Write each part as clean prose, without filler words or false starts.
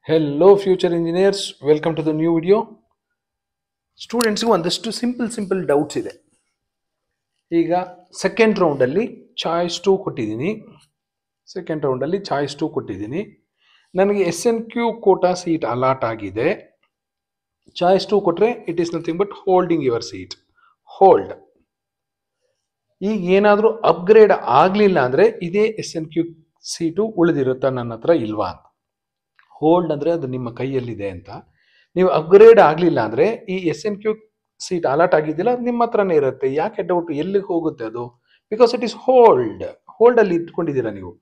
Hello future engineers, welcome to the new video. ಸ್ಟೂಡೆಂಟ್ಸ್ಗೆ ಒಂದಷ್ಟು simple doubts ಇದೆ. ಈಗ ಸೆಕೆಂಡ್ ರೌಂಡಲ್ಲಿ ಚಾಯ್ಸ್ 2 ಕೊಟ್ಟಿದ್ದೀನಿ. ನನಗೆ SNQ ಕೋಟಾ ಸೀಟ್ ಅಲಾಟ್ ಆಗಿದೆ. ಚಾಯ್ಸ್ 2 ಕೊಟ್ಟರೆ it is nothing but holding your seat. Hold. ಈಗ ಏನಾದರೂ ಅಪ್ಗ್ರೇಡ್ ಆಗಲಿಲ್ಲ ಅಂದರೆ ಇದೇ SNQ ಸೀಟು ಉಳಿದಿರುತ್ತಾ ನನ್ನ ಹತ್ರ ಇಲ್ವಾ ಅಂತ. ಹೋಲ್ಡ್ ಅಂದರೆ ಅದು ನಿಮ್ಮ ಕೈಯಲ್ಲಿದೆ ಅಂತ. ನೀವು ಅಪ್ಗ್ರೇಡ್ ಆಗಲಿಲ್ಲ ಅಂದರೆ ಈ SNQ ಸೀಟ್ ಅಲಾಟ್ ಆಗಿದ್ದಿಲ್ಲ, ಅದು ನಿಮ್ಮ ಹತ್ರನೇ ಇರುತ್ತೆ. ಯಾಕೆ ಡೌಟ್, ಎಲ್ಲಿಗೆ ಹೋಗುತ್ತೆ ಅದು? ಬಿಕಾಸ್ ಇಟ್ ಈಸ್ ಹೋಲ್ಡಲ್ಲಿ ಇಟ್ಕೊಂಡಿದ್ದೀರಾ ನೀವು.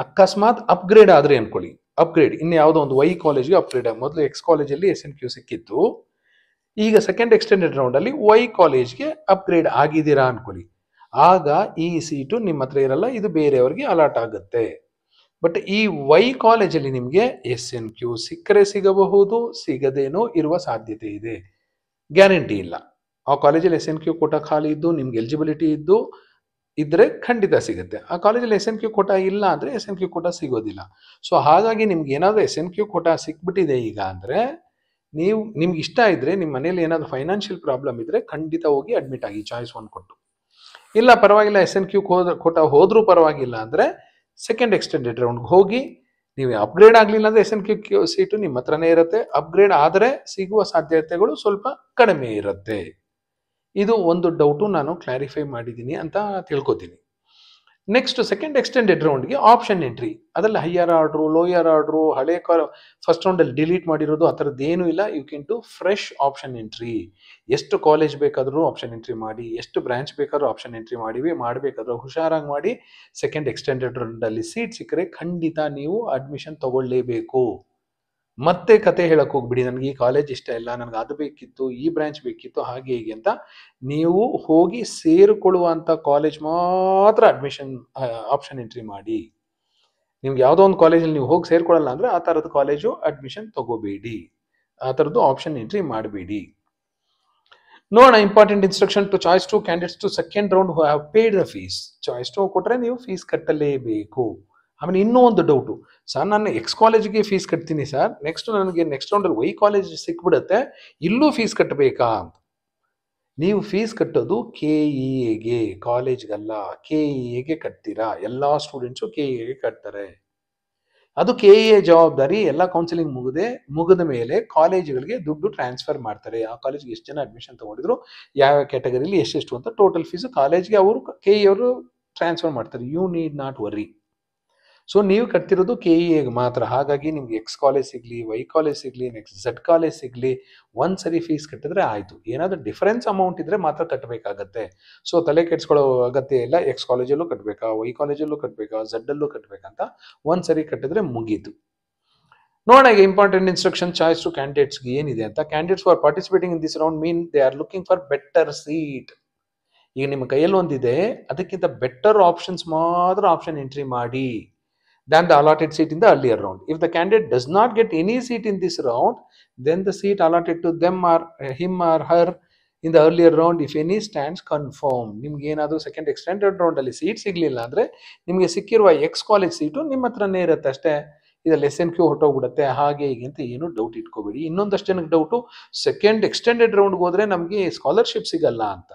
ಅಕಸ್ಮಾತ್ ಅಪ್ಗ್ರೇಡ್ ಆದರೆ ಅನ್ಕೊಳ್ಳಿ, ಅಪ್ಗ್ರೇಡ್ ಇನ್ನು ಯಾವುದೋ ಒಂದು ಕಾಲೇಜ್ಗೆ ಅಪ್ಗ್ರೇಡ್ ಆಗಿ, ಮೊದಲು ಕಾಲೇಜಲ್ಲಿ SNQ ಸಿಕ್ಕಿತ್ತು, ಈಗ ಸೆಕೆಂಡ್ ಎಕ್ಸ್ಟೆಂಡೆಡ್ ರೌಂಡಲ್ಲಿ ಕಾಲೇಜ್ಗೆ ಅಪ್ಗ್ರೇಡ್ ಆಗಿದ್ದೀರಾ ಅನ್ಕೊಳ್ಳಿ. ಆಗ ಈ ಸೀಟು ನಿಮ್ಮ ಹತ್ರ ಇರಲ್ಲ, ಇದು ಬೇರೆಯವ್ರಿಗೆ ಅಲಾಟ್ ಆಗುತ್ತೆ. ಬಟ್ ಈ ಕಾಲೇಜಲ್ಲಿ ನಿಮಗೆ SNQ ಸಿಕ್ಕರೆ ಸಿಗಬಹುದು, ಸಿಗದೇನೋ ಇರುವ ಸಾಧ್ಯತೆ ಇದೆ. ಗ್ಯಾರಂಟಿ ಇಲ್ಲ. ಆ ಕಾಲೇಜಲ್ಲಿ SNQ ಕೋಟಾ ಖಾಲಿ ಇದ್ದು ನಿಮ್ಗೆ ಎಲಿಜಿಬಿಲಿಟಿ ಇದ್ರೆ ಖಂಡಿತ ಸಿಗುತ್ತೆ. ಆ ಕಾಲೇಜಲ್ಲಿ SNQ ಕೋಟಾ ಇಲ್ಲ ಅಂದರೆ SNQ ಕೋಟಾ ಸಿಗೋದಿಲ್ಲ. ಸೊ ಹಾಗಾಗಿ ನಿಮ್ಗೆ ಏನಾದರೂ SNQ ಕೋಟಾ ಸಿಕ್ಬಿಟ್ಟಿದೆ ಈಗ ಅಂದರೆ, ನಿಮ್ಗೆ ಇಷ್ಟ ಇದ್ರೆ, ನಿಮ್ಮ ಮನೇಲಿ ಏನಾದರೂ ಫೈನಾನ್ಷಿಯಲ್ ಪ್ರಾಬ್ಲಮ್ ಇದ್ರೆ ಖಂಡಿತ ಹೋಗಿ ಅಡ್ಮಿಟ್ ಆಗಿ ಚಾಯ್ಸ್ 1 ಕೊಟ್ಟು. ಇಲ್ಲ ಪರವಾಗಿಲ್ಲ, SNQ ಕೋಟಾ ಹೋದ್ರೂ ಪರವಾಗಿಲ್ಲ ಅಂದರೆ ಸೆಕೆಂಡ್ ಎಕ್ಸ್ಟೆಂಡೆಡ್ ರೌಂಡ್ಗೆ ಹೋಗಿ. ನೀವು ಅಪ್ಗ್ರೇಡ್ ಆಗಲಿಲ್ಲ ಅಂದರೆ SNQ ಸೀಟು ನಿಮ್ಮ ಹತ್ರನೇ ಇರುತ್ತೆ. ಅಪ್ಗ್ರೇಡ್ ಆದರೆ ಸಿಗುವ ಸಾಧ್ಯತೆಗಳು ಸ್ವಲ್ಪ ಕಡಿಮೆ ಇರುತ್ತೆ. ಇದು ಒಂದು ಡೌಟು ನಾನು ಕ್ಲಾರಿಫೈ ಮಾಡಿದ್ದೀನಿ ಅಂತ ತಿಳ್ಕೊತೀನಿ. ನೆಕ್ಸ್ಟ್ ಸೆಕೆಂಡ್ ಎಕ್ಸ್ಟೆಂಡೆಡ್ ರೌಂಡ್ಗೆ ಆಪ್ಷನ್ ಎಂಟ್ರಿ, ಅದರಲ್ಲಿ ಹೈಯರ್ ಆರ್ಡ್ರು, ಲೋಯರ್ ಆರ್ಡ್ರು, ಹಳೆ ಫಸ್ಟ್ ರೌಂಡಲ್ಲಿ ಡಿಲೀಟ್ ಮಾಡಿರೋದು ಆ ಥರದ್ದೇನೂ ಇಲ್ಲ. You can to fresh option entry. ಎಷ್ಟು ಕಾಲೇಜ್ ಬೇಕಾದರೂ ಆಪ್ಷನ್ ಎಂಟ್ರಿ ಮಾಡಿ, ಎಷ್ಟು ಬ್ರಾಂಚ್ ಬೇಕಾದ್ರೂ ಆಪ್ಷನ್ ಎಂಟ್ರಿ ಮಾಡಬೇಕಾದ್ರೂ ಹುಷಾರಾಗಿ ಮಾಡಿ. ಸೆಕೆಂಡ್ ಎಕ್ಸ್ಟೆಂಡೆಡ್ ರೌಂಡಲ್ಲಿ ಸೀಟ್ ಸಿಕ್ಕರೆ ಖಂಡಿತ ನೀವು ಅಡ್ಮಿಷನ್ ತಗೊಳ್ಳೇಬೇಕು. ಮತ್ತೆ ಕತೆ ಹೇಳಕ್ಕೆ ಹೋಗ್ಬಿಡಿ, ನನಗೆ ಈ ಕಾಲೇಜ್ ಇಷ್ಟ ಇಲ್ಲ, ನನಗೆ ಅದು ಬೇಕಿತ್ತು, ಈ ಬ್ರಾಂಚ್ ಬೇಕಿತ್ತು, ಹಾಗೆ ಹೀಗೆ ಅಂತ. ನೀವು ಹೋಗಿ ಸೇರಿಕೊಳ್ಳುವಂಥ ಕಾಲೇಜ್ ಮಾತ್ರ ಅಡ್ಮಿಷನ್ ಆಪ್ಷನ್ ಎಂಟ್ರಿ ಮಾಡಿ. ನಿಮ್ಗೆ ಯಾವುದೋ ಒಂದು ಕಾಲೇಜಲ್ಲಿ ನೀವು ಹೋಗಿ ಸೇರ್ಕೊಳ್ಳಲ್ಲ ಅಂದರೆ ಆ ಥರದ ಕಾಲೇಜು ಅಡ್ಮಿಷನ್ ತಗೋಬೇಡಿ, ಆ ಥರದ್ದು ಆಪ್ಷನ್ ಎಂಟ್ರಿ ಮಾಡಬೇಡಿ. ನೋಡೋಣ, important instruction to choice 2 candidates to second round who have paid the fees. Choice 2 ಕೊಟ್ಟರೆ ನೀವು ಫೀಸ್ ಕಟ್ಟಲೇಬೇಕು. ಆಮೇಲೆ ಇನ್ನೂ ಒಂದು ಡೌಟು, ಸರ್ ನಾನು ಕಾಲೇಜಿಗೆ ಫೀಸ್ ಕಟ್ತೀನಿ ಸರ್, ನನಗೆ ನೆಕ್ಸ್ಟ್ ರೌಂಡಲ್ಲಿ ಕಾಲೇಜ್ ಸಿಕ್ಬಿಡುತ್ತೆ, ಇಲ್ಲೂ ಫೀಸ್ ಕಟ್ಟಬೇಕಾ ಅಂತ. ನೀವು ಫೀಸ್ ಕಟ್ಟೋದು KEAಗೆ, ಕಾಲೇಜ್ಗಲ್ಲ. KEAಗೆ ಕಟ್ತೀರಾ. ಎಲ್ಲ ಸ್ಟೂಡೆಂಟ್ಸು KEAಗೆ ಕಟ್ತಾರೆ. ಅದು KEA ಜವಾಬ್ದಾರಿ. ಎಲ್ಲ ಕೌನ್ಸಿಲಿಂಗ್ ಮುಗಿದ ಮೇಲೆ ಕಾಲೇಜುಗಳಿಗೆ ದುಡ್ಡು ಟ್ರಾನ್ಸ್ಫರ್ ಮಾಡ್ತಾರೆ. ಆ ಕಾಲೇಜ್ಗೆ ಎಷ್ಟು ಜನ ಅಡ್ಮಿಷನ್ ತಗೊಂಡಿದ್ರು, ಯಾವ ಕ್ಯಾಟಗರಿಲಿ ಎಷ್ಟೆಷ್ಟು ಅಂತ ಟೋಟಲ್ ಫೀಸು ಕಾಲೇಜ್ಗೆ ಅವರು KEA ಅವರು ಟ್ರಾನ್ಸ್ಫರ್ ಮಾಡ್ತಾರೆ. You need not worry. So ನೀವು ಕಟ್ತಿರೋದು KEAಗೆ ಮಾತ್ರ. ಹಾಗಾಗಿ ನಿಮ್ಗೆ ಕಾಲೇಜ್ ಸಿಗಲಿ, ಕಾಲೇಜ್ ಸಿಗಲಿ, ನೆಕ್ಸ್ಟ್ Z ಕಾಲೇಜ್ ಸಿಗಲಿ, ಒಂದ್ಸರಿ ಫೀಸ್ ಕಟ್ಟಿದ್ರೆ ಆಯಿತು. ಏನಾದರೂ ಡಿಫರೆನ್ಸ್ ಅಮೌಂಟ್ ಇದ್ರೆ ಮಾತ್ರ ಕಟ್ಟಬೇಕಾಗತ್ತೆ. ಸೊ ತಲೆ ಕೆಡಿಸ್ಕೊಳ್ಳೋ ಅಗತ್ಯ ಇಲ್ಲ. ಕಾಲೇಜಲ್ಲೂ ಕಟ್ಟಬೇಕಾ, ಕಾಲೇಜಲ್ಲೂ ಕಟ್ಟಬೇಕಾ, Z ಕಟ್ಟಬೇಕಂತ ಒಂದ್ಸರಿ ಕಟ್ಟಿದ್ರೆ ಮುಗೀತು. ನೋಡೋಣ ಈಗ ಇಂಪಾರ್ಟೆಂಟ್ ಇನ್ಸ್ಟ್ರಕ್ಷನ್ ಚಾಯ್ಸ್ 2 ಕ್ಯಾಂಡಿಡೇಟ್ಸ್ಗೆ ಏನಿದೆ ಅಂತ. Candidates for participating in this round mean they are looking for better seat. ಈಗ ನಿಮ್ಮ ಕೈಯಲ್ಲಿ ಒಂದಿದೆ, ಅದಕ್ಕಿಂತ ಬೆಟರ್ ಆಪ್ಷನ್ಸ್ ಮಾತ್ರ ಆಪ್ಷನ್ ಎಂಟ್ರಿ ಮಾಡಿ than the allotted seat in the earlier round. If the candidate does not get any seat in this round, then the seat allotted to them or him or her in the earlier round, if any, stands confirmed. ನಿಮ್ಗೆ ಏನಾದರೂ second extended ರೌಂಡಲ್ಲಿ seat ಸಿಗಲಿಲ್ಲ ಅಂದರೆ ನಿಮಗೆ ಸಿಕ್ಕಿರುವ college seat ನಿಮ್ಮ ಹತ್ರನೇ ಇರುತ್ತೆ ಅಷ್ಟೇ. ಇದರಲ್ಲಿ SNQ ಹೊಟ್ಟೋಗ್ಬಿಡುತ್ತೆ, ಹಾಗೆ ಹೀಗೆ ಅಂತ ಏನು ಡೌಟ್ ಇಟ್ಕೋಬೇಡಿ. ಇನ್ನೊಂದಷ್ಟು ಜನಕ್ಕೆ ಡೌಟು, ಸೆಕೆಂಡ್ ಎಕ್ಸ್ಟೆಂಡೆಡ್ ರೌಂಡ್ಗೆ ಹೋದರೆ ನಮಗೆ ಸ್ಕಾಲರ್ಶಿಪ್ ಸಿಗಲ್ಲ ಅಂತ.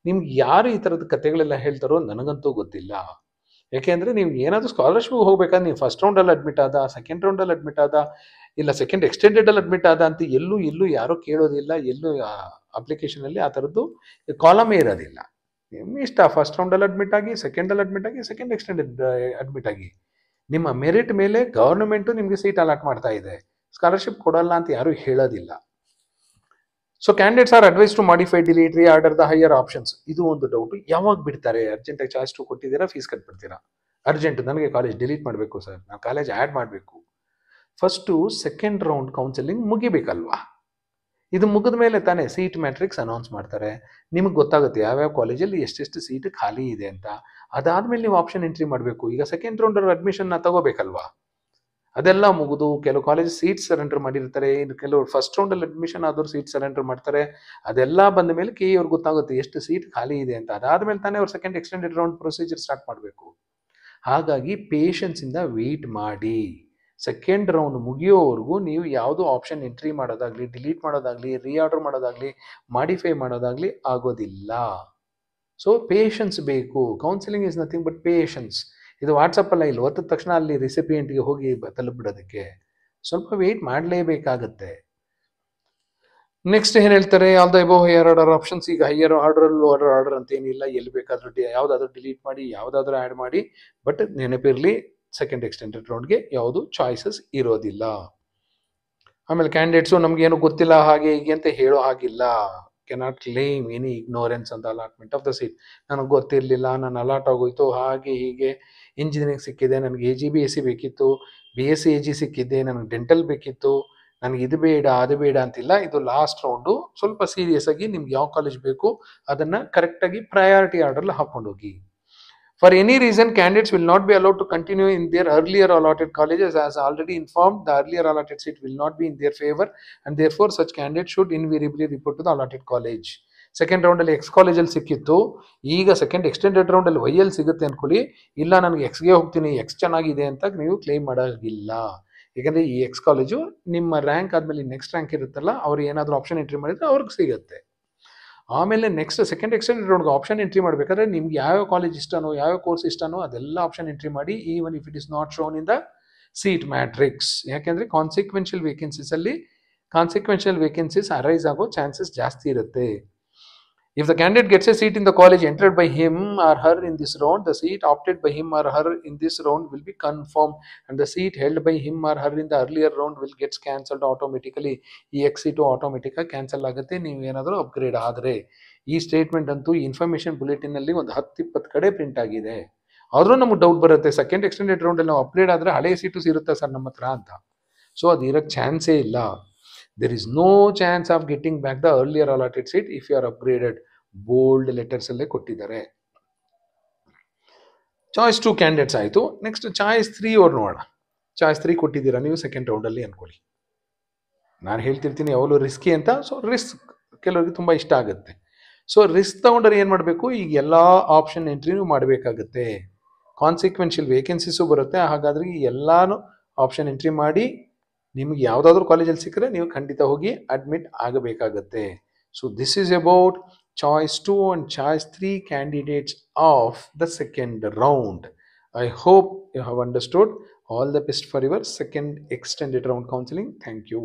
ನಿಮ್ಗೆ ಯಾರು ಈ ಥರದ ಕಥೆಗಳೆಲ್ಲ ಹೇಳ್ತಾರೋ ನನಗಂತೂ ಗೊತ್ತಿಲ್ಲ. ಯಾಕೆಂದರೆ ನೀವು ಏನಾದರೂ ಸ್ಕಾಲರ್ಶಿಪ್ಗೆ ಹೋಗ್ಬೇಕಾದ್ರೆ ನೀವು ಫಸ್ಟ್ ರೌಂಡಲ್ಲಿ ಅಡ್ಮಿಟ್ ಆದ, ಸೆಕೆಂಡ್ ರೌಂಡಲ್ಲಿ ಅಡ್ಮಿಟ್ ಆದ, ಇಲ್ಲ ಸೆಕೆಂಡ್ ಎಕ್ಸ್ಟೆಂಡೆಡಲ್ಲಿ ಅಡ್ಮಿಟ್ ಆದ ಅಂತ ಎಲ್ಲೂ ಯಾರೂ ಕೇಳೋದಿಲ್ಲ. ಎಲ್ಲೂ ಅಪ್ಲಿಕೇಶನಲ್ಲಿ ಆ ಥರದ್ದು ಕಾಲಮೇ ಇರೋದಿಲ್ಲ. ನಿಮ್ಮ ಇಷ್ಟ, ಫಸ್ಟ್ ರೌಂಡಲ್ಲಿ ಅಡ್ಮಿಟ್ ಆಗಿ, ಸೆಕೆಂಡಲ್ಲಿ ಅಡ್ಮಿಟ್ ಆಗಿ, ಸೆಕೆಂಡ್ ಎಕ್ಸ್ಟೆಂಡೆಡ್ ಅಡ್ಮಿಟ್ ಆಗಿ. ನಿಮ್ಮ ಮೆರಿಟ್ ಮೇಲೆ ಗವರ್ನಮೆಂಟು ನಿಮಗೆ ಸೀಟ್ ಅಲಾಟ್ ಮಾಡ್ತಾ ಇದೆ. ಸ್ಕಾಲರ್ಶಿಪ್ ಕೊಡಲ್ಲ ಅಂತ ಯಾರೂ ಹೇಳೋದಿಲ್ಲ. So candidates are advise to modify, delete, order the higher options. ಇದು ಒಂದು ಡೌಟು, ಯಾವಾಗ ಬಿಡ್ತಾರೆ? ಅರ್ಜೆಂಟಾಗಿ ಚಾಯ್ಸ್ 2 ಕೊಟ್ಟಿದ್ದೀರಾ, ಫೀಸ್ ಕಟ್ಬಿಡ್ತೀರಾ. ಅರ್ಜೆಂಟ್, ನನಗೆ ಕಾಲೇಜ್ ಡಿಲೀಟ್ ಮಾಡಬೇಕು ಸರ್, ನಾನು ಕಾಲೇಜ್ ಆ್ಯಡ್ ಮಾಡಬೇಕು. ಫಸ್ಟು ಸೆಕೆಂಡ್ ರೌಂಡ್ ಕೌನ್ಸಿಲಿಂಗ್ ಮುಗಿಬೇಕಲ್ವಾ? ಇದು ಮುಗಿದ ಮೇಲೆ ತಾನೇ ಸೀಟ್ ಮ್ಯಾಟ್ರಿಕ್ಸ್ ಅನೌನ್ಸ್ ಮಾಡ್ತಾರೆ. ನಿಮಗೆ ಗೊತ್ತಾಗುತ್ತೆ ಯಾವ್ಯಾವ ಕಾಲೇಜಲ್ಲಿ ಎಷ್ಟೆಷ್ಟು ಸೀಟ್ ಖಾಲಿ ಇದೆ ಅಂತ. ಅದಾದಮೇಲೆ ನೀವು ಆಪ್ಷನ್ ಎಂಟ್ರಿ ಮಾಡಬೇಕು. ಈಗ ಸೆಕೆಂಡ್ ರೌಂಡಲ್ಲಿ ಅಡ್ಮಿಷನ್ನ ತಗೋಬೇಕಲ್ವಾ? ಅದೆಲ್ಲ ಮುಗಿದು ಕೆಲವು ಕಾಲೇಜ್ ಸೀಟ್ ಸರೆಂಡರ್ ಮಾಡಿರ್ತಾರೆ, ಇನ್ನು ಕೆಲವರು ಫಸ್ಟ್ ರೌಂಡಲ್ಲಿ ಅಡ್ಮಿಷನ್ ಆದವರು ಸೀಟ್ ಸರೆಂಡರ್ ಮಾಡ್ತಾರೆ. ಅದೆಲ್ಲ ಬಂದ ಮೇಲೆ KE ಅವ್ರಿಗೆ ಗೊತ್ತಾಗುತ್ತೆ ಎಷ್ಟು ಸೀಟ್ ಖಾಲಿ ಇದೆ ಅಂತ. ಅದಾದಮೇಲೆ ತಾನೇ ಅವ್ರು second extended round procedure start ಮಾಡಬೇಕು. ಹಾಗಾಗಿ ಪೇಷನ್ಸಿಂದ ವೆಯ್ಟ್ ಮಾಡಿ. ಸೆಕೆಂಡ್ ರೌಂಡ್ ಮುಗಿಯೋವರೆಗೂ ನೀವು ಯಾವುದು ಆಪ್ಷನ್ ಎಂಟ್ರಿ ಮಾಡೋದಾಗ್ಲಿ, ಡಿಲೀಟ್ ಮಾಡೋದಾಗ್ಲಿ, ರೀಆರ್ಡರ್ ಮಾಡೋದಾಗ್ಲಿ, ಮಾಡಿಫೈ ಮಾಡೋದಾಗ್ಲಿ ಆಗೋದಿಲ್ಲ. ಸೊ ಪೇಷನ್ಸ್ ಬೇಕು. Counselling is nothing but patience. ಇದು ವಾಟ್ಸಪ್ಪಲ್ಲ, ಇಲ್ಲಿ ಒತ್ತಿದ ತಕ್ಷಣ ಅಲ್ಲಿ ರಿಸಿಪಿಯೆಂಟ್ಗೆ ಹೋಗಿ ತಲುಪಿಬಿಡೋದಕ್ಕೆ ಸ್ವಲ್ಪ ವೆಯ್ಟ್ ಮಾಡಲೇಬೇಕಾಗತ್ತೆ. ನೆಕ್ಸ್ಟ್ ಏನು ಹೇಳ್ತಾರೆ, all the above higher order options. ಈಗ ಹೈಯರ್ ಆರ್ಡರ್ ಲೋವರ್ ಆರ್ಡರ್ ಅಂತ ಏನಿಲ್ಲ, ಎಲ್ಲಿ ಬೇಕಾದ್ರೂ ಯಾವುದಾದ್ರೂ ಡಿಲೀಟ್ ಮಾಡಿ, ಯಾವುದಾದ್ರೂ ಆ್ಯಡ್ ಮಾಡಿ. ಬಟ್ ನೆನಪಿರಲಿ, ಸೆಕೆಂಡ್ ಎಕ್ಸ್ಟೆಂಡೆಡ್ ರೌಂಡ್ಗೆ ಯಾವುದು ಚಾಯ್ಸಸ್ ಇರೋದಿಲ್ಲ. ಆಮೇಲೆ ಕ್ಯಾಂಡಿಡೇಟ್ಸು ನಮಗೇನು ಗೊತ್ತಿಲ್ಲ ಹಾಗೆ ಹೀಗೆ ಅಂತ ಹೇಳೋ ಹಾಗಿಲ್ಲ. ಕೆನಾಟ್ ಕ್ಲೇಮ್ ಎನಿ ಇಗ್ನೋರೆನ್ಸ್ ಅಂತ ಅಲಾಟ್ಮೆಂಟ್ ಆಫ್ ದ ಸೀಟ್. ನನಗೆ ಗೊತ್ತಿರಲಿಲ್ಲ, ನಾನು ಅಲಾಟ್ ಆಗೋಯ್ತು, ಹಾಗೆ ಹೀಗೆ ಇಂಜಿನಿಯರಿಂಗ್ ಸಿಕ್ಕಿದೆ, ನನಗೆ AGBSc ಬೇಕಿತ್ತು, BSc AG ಸಿಕ್ಕಿದ್ದೆ, ನನಗೆ ಡೆಂಟಲ್ ಬೇಕಿತ್ತು, ನನಗೆ ಇದು ಬೇಡ ಅದು ಬೇಡ ಅಂತಿಲ್ಲ. ಇದು ಲಾಸ್ಟ್ ರೌಂಡು. ಸ್ವಲ್ಪ ಸೀರಿಯಸ್ ಆಗಿ ನಿಮ್ಗೆ ಯಾವ ಕಾಲೇಜ್ ಬೇಕು ಅದನ್ನು ಕರೆಕ್ಟಾಗಿ ಪ್ರಯಾರಿಟಿ ಆರ್ಡರ್ಲಿ ಹಾಕೊಂಡು ಹೋಗಿ. For any reason, candidates will not be allowed to continue in their earlier allotted colleges. As already informed, the earlier allotted seat will not be in their favor, and therefore such candidates should invariably report to the allotted college. Second ರೌಂಡಲ್ಲಿ X ಕಾಲೇಜಲ್ಲಿ ಸಿಕ್ಕಿತ್ತು, ಈಗ second extended ರೌಂಡಲ್ಲಿ ವೈಯಲ್ಲಿ ಸಿಗುತ್ತೆ ಅಂದ್ಕೊಳ್ಳಿ. ಇಲ್ಲ, ನನಗೆ ಎಕ್ಸ್ಗೆ ಹೋಗ್ತೀನಿ, X ಚೆನ್ನಾಗಿದೆ ಅಂತ ನೀವು ಕ್ಲೇಮ್ ಮಾಡೋದಿಲ್ಲ. ಯಾಕಂದರೆ ಈ ಎಕ್ಸ್ ಕಾಲೇಜು ನಿಮ್ಮ ರ್ಯಾಂಕ್ ಆದಮೇಲೆ ನೆಕ್ಸ್ಟ್ ರ್ಯಾಂಕ್ ಇರುತ್ತಲ್ಲ, ಅವ್ರು ಏನಾದರೂ ಆಪ್ಷನ್ ಎಂಟ್ರಿ ಮಾಡಿದರೆ ಅವ್ರಿಗೆ ಸಿಗುತ್ತೆ. ಆಮೇಲೆ ನೆಕ್ಸ್ಟ್ ಸೆಕೆಂಡ್ ಎಕ್ಸ್ಟೆಂಡೆಡ್ ರೌಂಡ್ಗೆ ಆಪ್ಷನ್ ಎಂಟ್ರಿ ಮಾಡಬೇಕಾದ್ರೆ ನಿಮ್ಗೆ ಯಾವ ಕಾಲೇಜ್ ಇಷ್ಟನೋ, ಯಾವ ಕೋರ್ಸ್ ಇಷ್ಟನೋ ಅದೆಲ್ಲ ಆಪ್ಷನ್ ಎಂಟ್ರಿ ಮಾಡಿ, even if it is not shown in the seat matrix. ಯಾಕೆಂದರೆ ಕಾನ್ಸಿಕ್ವೆನ್ಷಿಯಲ್ ವೇಕೆನ್ಸೀಸ್ ಅರೈಸ್ ಆಗೋ ಚಾನ್ಸಸ್ ಜಾಸ್ತಿ ಇರುತ್ತೆ. If the candidate gets a seat in the college entered by him or her in this round, the seat opted by him or her in this round will be confirmed, and the seat held by him or her in the earlier round will get cancelled automatically. ಈ X seat ಆಟೋಮೆಟಿಕ್ಕಾಗಿ cancel ಆಗುತ್ತೆ ನೀವು ಏನಾದರೂ upgrade ಆದರೆ. ಈ statement ಅಂತೂ information ಬುಲೆಟಿನಲ್ಲಿ ಒಂದು 10-20 ಕಡೆ ಪ್ರಿಂಟ್ ಆಗಿದೆ. ಆದರೂ ನಮಗೆ ಡೌಟ್ ಬರುತ್ತೆ, ಸೆಕೆಂಡ್ ಎಕ್ಸ್ಟೆಂಡೆಡ್ ರೌಂಡಲ್ಲಿ ನಾವು ಅಪ್ಗ್ರೇಡ್ ಆದರೆ ಹಳೆ ಸೀಟು ಇರುತ್ತೆ ಸರ್ ನಮ್ಮ ಹತ್ರ ಅಂತ. ಸೊ ಅದು ಇರೋಕ್ಕೆ ಚಾನ್ಸೇ ಇಲ್ಲ. There is no chance of getting back the earlier allotted seat if you are upgraded. Bold letters ಅಲ್ಲೇ ಕೊಟ್ಟಿದ್ದಾರೆ. ಚಾಯ್ಸ್ 2 ಕ್ಯಾಂಡಿಡೇಟ್ಸ್ ಆಯಿತು. ನೆಕ್ಸ್ಟ್ ಚಾಯ್ಸ್ 3 ಅವ್ರು ನೋಡೋಣ. ಚಾಯ್ಸ್ 3 ಕೊಟ್ಟಿದ್ದೀರಾ ನೀವು ಸೆಕೆಂಡ್ ರೌಂಡಲ್ಲಿ ಅಂದ್ಕೊಳ್ಳಿ. ನಾನು ಹೇಳ್ತಿರ್ತೀನಿ ಯಾವಾಗಲೂ ರಿಸ್ಕಿ ಅಂತ. ಸೊ ರಿಸ್ಕ್ ಕೆಲವರಿಗೆ ತುಂಬ ಇಷ್ಟ ಆಗುತ್ತೆ. ಸೊ ರಿಸ್ಕ್ ತಗೊಂಡ್ರೆ ಏನು ಮಾಡಬೇಕು, ಈಗ ಎಲ್ಲ ಆಪ್ಷನ್ ಎಂಟ್ರಿನೂ ಮಾಡಬೇಕಾಗುತ್ತೆ. ಕಾನ್ಸಿಕ್ವೆನ್ಷಿಯಲ್ ವೇಕೆನ್ಸೀಸು ಬರುತ್ತೆ. ಹಾಗಾದ್ರೆ ಎಲ್ಲಾನು ಆಪ್ಷನ್ ಎಂಟ್ರಿ ಮಾಡಿ ನಿಮಗೆ ಯಾವುದಾದ್ರೂ ಕಾಲೇಜಲ್ಲಿ ಸಿಕ್ಕರೆ ನೀವು ಖಂಡಿತ ಹೋಗಿ ಅಡ್ಮಿಟ್ ಆಗಬೇಕಾಗತ್ತೆ. So this is about choice 2 and choice 3 candidates of the second round. I hope you have understood. All the best for your second extended round counseling. Thank you.